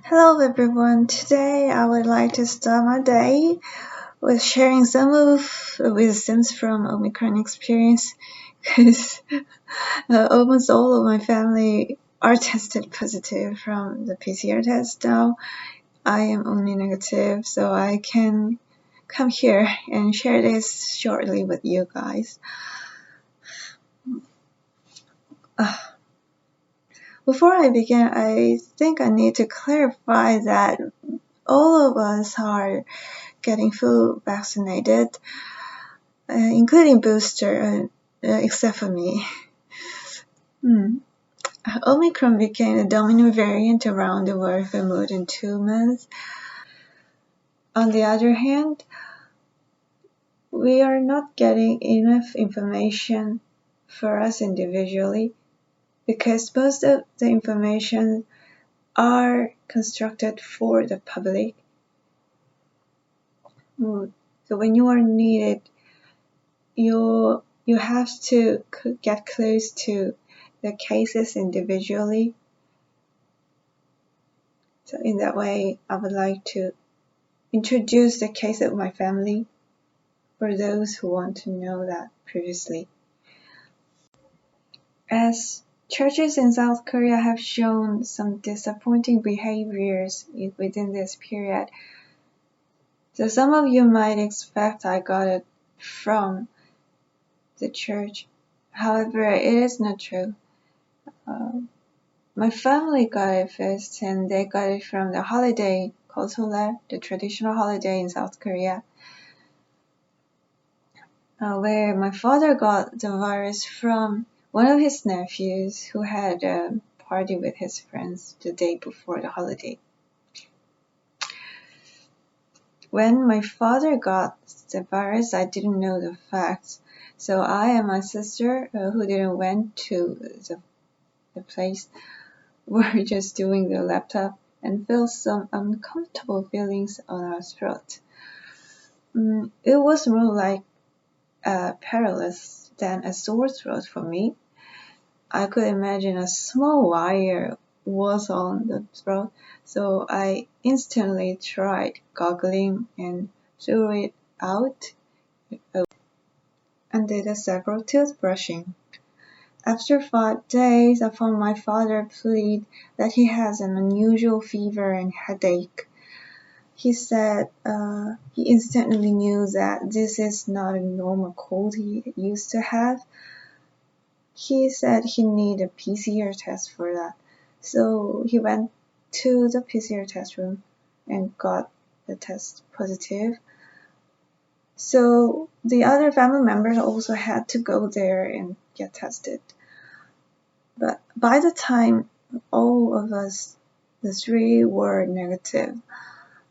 Hello everyone. Today I would like to start my day with sharing some of the wisdoms from Omicron Experience because almost all of my family are tested positive from the PCR test now. I am only negative, so I can come here and share this shortly with you guys. Before I begin, I think I need to clarify that all of us are getting full vaccinated, including booster, except for me. Omicron became the dominant variant around the world for more than 2 months. On the other hand, we are not getting enough information for us individually because most of the information are constructed for the public. So when you are needed, you have to get close to the cases individually. So in that way, I would like to introduce the case of my family for those who want to know that previously. As churches in South Korea have shown some disappointing behaviors within this period, so some of you might expect I got it from the church. However, it is not true. My family got it first, and they got it from the holiday called Seollal, the traditional holiday in South Korea, where my father got the virus from one of his nephews who had a party with his friends the day before the holiday. When my father got the virus, I didn't know the facts, so I and my sister, who didn't went to the place, were just doing the laptop and felt some uncomfortable feelings on our throat. It was more like perilous than a sore throat for me. I could imagine a small wire was on the throat, so I instantly tried goggling and threw it out and did several toothbrushing. After 5 days, I found my father plead that he has an unusual fever and headache. He said he instantly knew that this is not a normal cold he used to have. He said he needed a PCR test for that. So he went to the PCR test room and got the test positive. So the other family members also had to go there and get tested. But by the time all of us, the 3, were negative,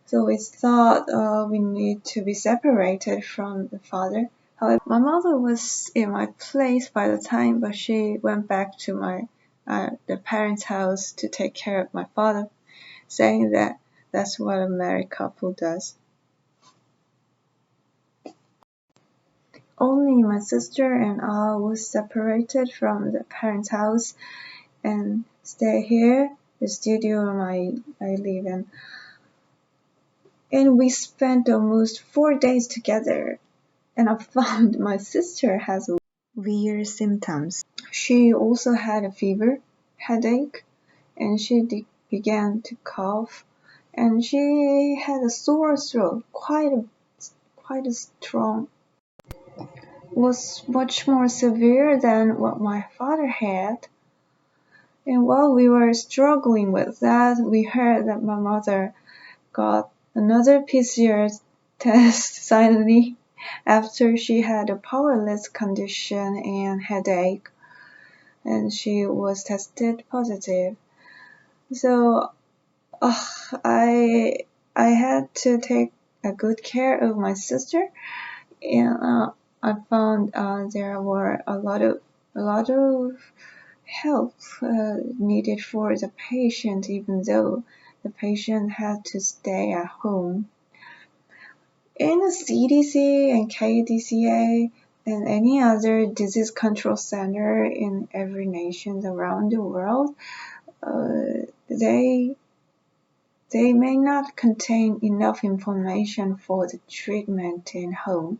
so we thought we need to be separated from the father. However, my mother was in my place by the time, but she went back to the parents' house to take care of my father, saying that that's what a married couple does. Only my sister and I was separated from the parents' house and stay here, the studio I live in. And we spent almost 4 days together, and I found my sister has weird symptoms. She also had a fever, headache, and she began to cough, and she had a sore throat, quite a strong, was much more severe than what my father had. And while we were struggling with that, we heard that my mother got another PCR test suddenly after she had a powerless condition and headache, and she was tested positive. So I had to take a good care of my sister, and I found there were a lot of help needed for the patient, even though the patient had to stay at home. In the CDC and KDCA and any other disease control center in every nation around the world, they they may not contain enough information for the treatment in home.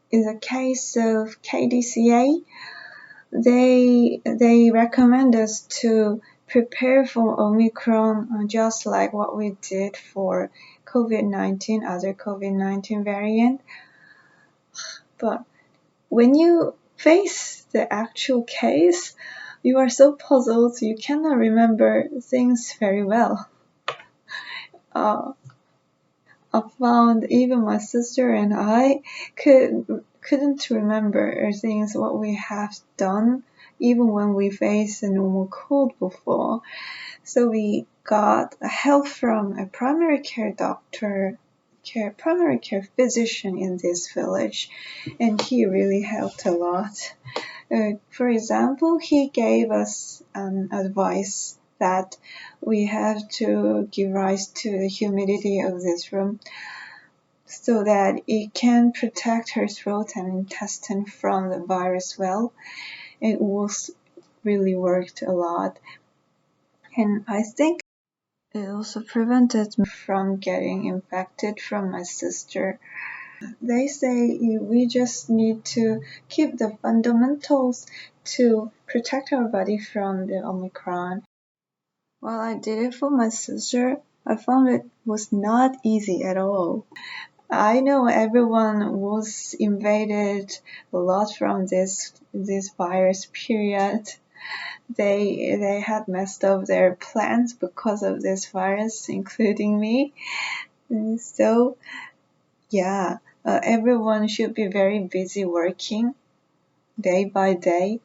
In the case of KDCA, they recommend us to prepare for Omicron just like what we did for COVID-19, other COVID-19 variant. But when you face the actual case, you are so puzzled you cannot remember things very well. I found even my sister and I couldn't remember things what we have done even when we faced a normal cold before. So we got help from a primary care physician in this village, and he really helped a lot. For example, he gave us advice that we have to give rise to the humidity of this room so that it can protect her throat and intestine from the virus well. It was really worked a lot. And I think it also prevented me from getting infected from my sister. They say we just need to keep the fundamentals to protect our body from the Omicron. While I did it for my sister, I found it was not easy at all. I know everyone was invaded a lot from this virus period. They had messed up their plans because of this virus, including me. So yeah, everyone should be very busy working day by day.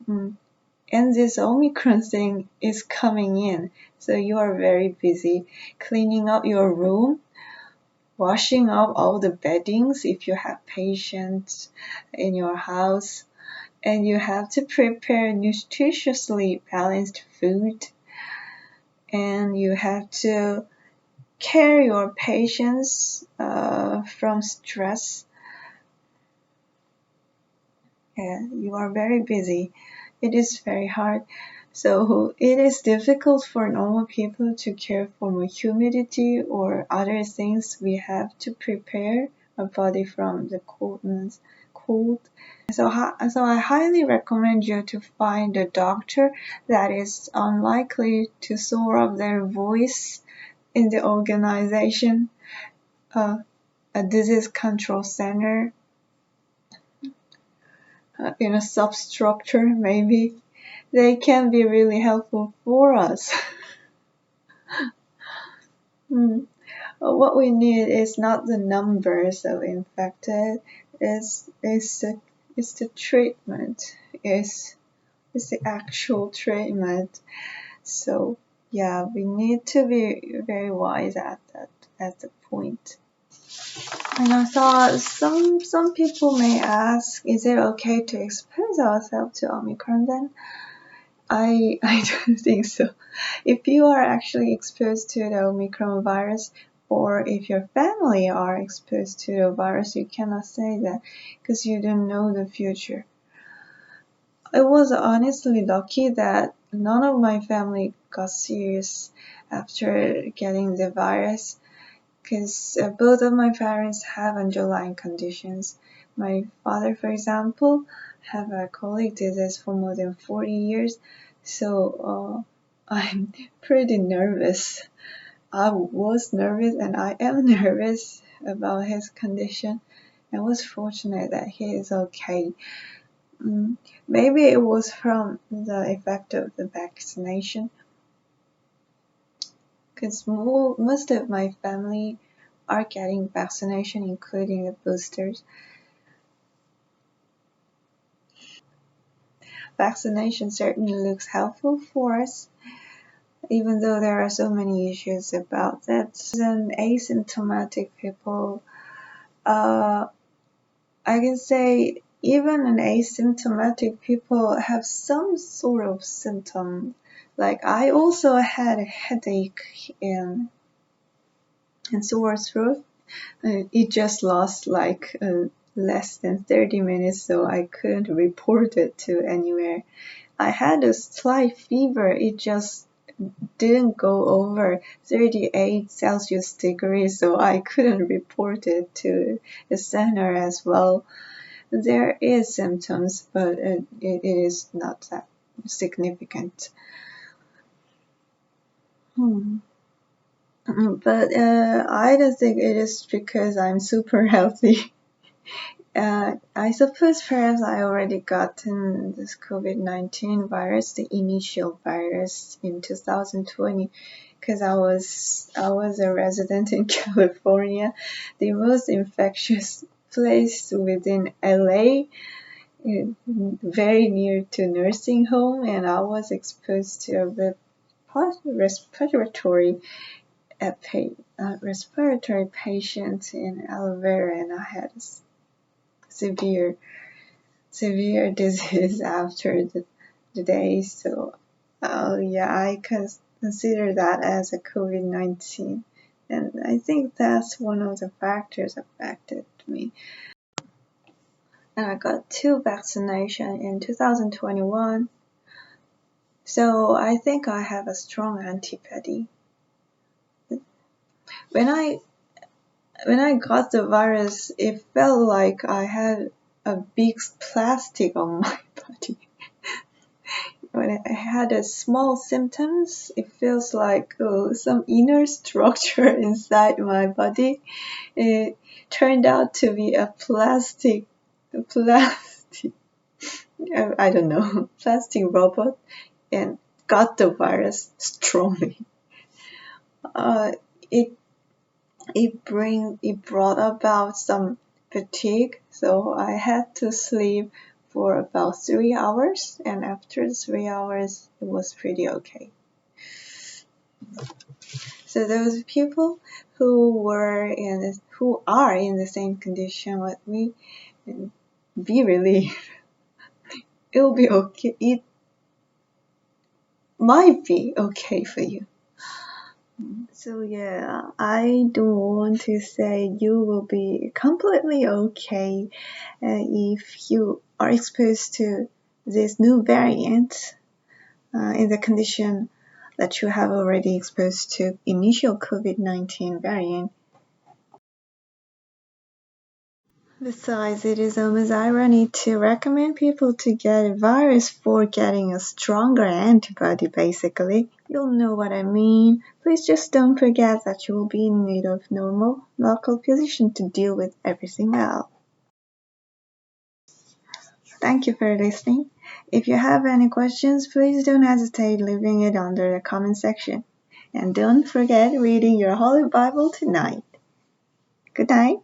And this Omicron thing is coming in, so you are very busy cleaning up your room, washing up all the beddings if you have patients in your house, and you have to prepare nutritiously balanced food, and you have to care your patients from stress. Yeah, you are very busy. It is very hard. So it is difficult for normal people to care for humidity or other things. We have to prepare our body from the cold. So I highly recommend you to find a doctor that is unlikely to soar up their voice in the organization, a disease control center, in a substructure maybe. They can be really helpful for us. What we need is not the numbers of infected, it's the treatment, it's the actual treatment. So yeah, we need to be very wise at the point. And I thought some people may ask, is it okay to expose ourselves to Omicron then? I don't think so. If you are actually exposed to the Omicron virus, or if your family are exposed to the virus, you cannot say that because you don't know the future. I was honestly lucky that none of my family got serious after getting the virus, because both of my parents have underlying conditions. My father, for example, have a colic disease for more than 40 years, so I'm pretty nervous. I was nervous and I am nervous about his condition. I was fortunate that he is okay. Maybe it was from the effect of the vaccination, because most of my family are getting vaccination, including the boosters. Vaccination certainly looks helpful for us, even though there are so many issues about that. And asymptomatic people, I can say even an asymptomatic people have some sort of symptom. Like I also had a headache and sore throat. It just lost like less than 30 minutes, so I couldn't report it to anywhere. I had a slight fever. It just didn't go over 38 Celsius degrees, so I couldn't report it to the center as well. There is symptoms, but it is not that significant. But I don't think it is because I'm super healthy. I suppose perhaps I already gotten this COVID-19 virus, the initial virus in 2020, because I was a resident in California, the most infectious place within LA, very near to nursing home, and I was exposed to a respiratory patient in Alvera, and I had severe disease after the day. So yeah, I consider that as a COVID-19, and I think that's one of the factors affected me. And I got 2 vaccinations in 2021, so I think I have a strong antibody. When I got the virus, it felt like I had a big plastic on my body. When I had a small symptoms, it feels like some inner structure inside my body. It turned out to be a plastic, I don't know, plastic robot, and got the virus strongly. It brought about some fatigue, so I had to sleep for about 3 hours, and after 3 hours it was pretty okay. So those people who are in the same condition with me, be relieved. It will be okay. It might be okay for you. So yeah, I don't want to say you will be completely okay if you are exposed to this new variant in the condition that you have already exposed to initial COVID-19 variant. Besides, it is almost ironic to recommend people to get a virus for getting a stronger antibody, basically. You'll know what I mean. Please just don't forget that you will be in need of normal local physician to deal with everything else. Thank you for listening. If you have any questions, please don't hesitate leaving it under the comment section. And don't forget reading your Holy Bible tonight. Good night.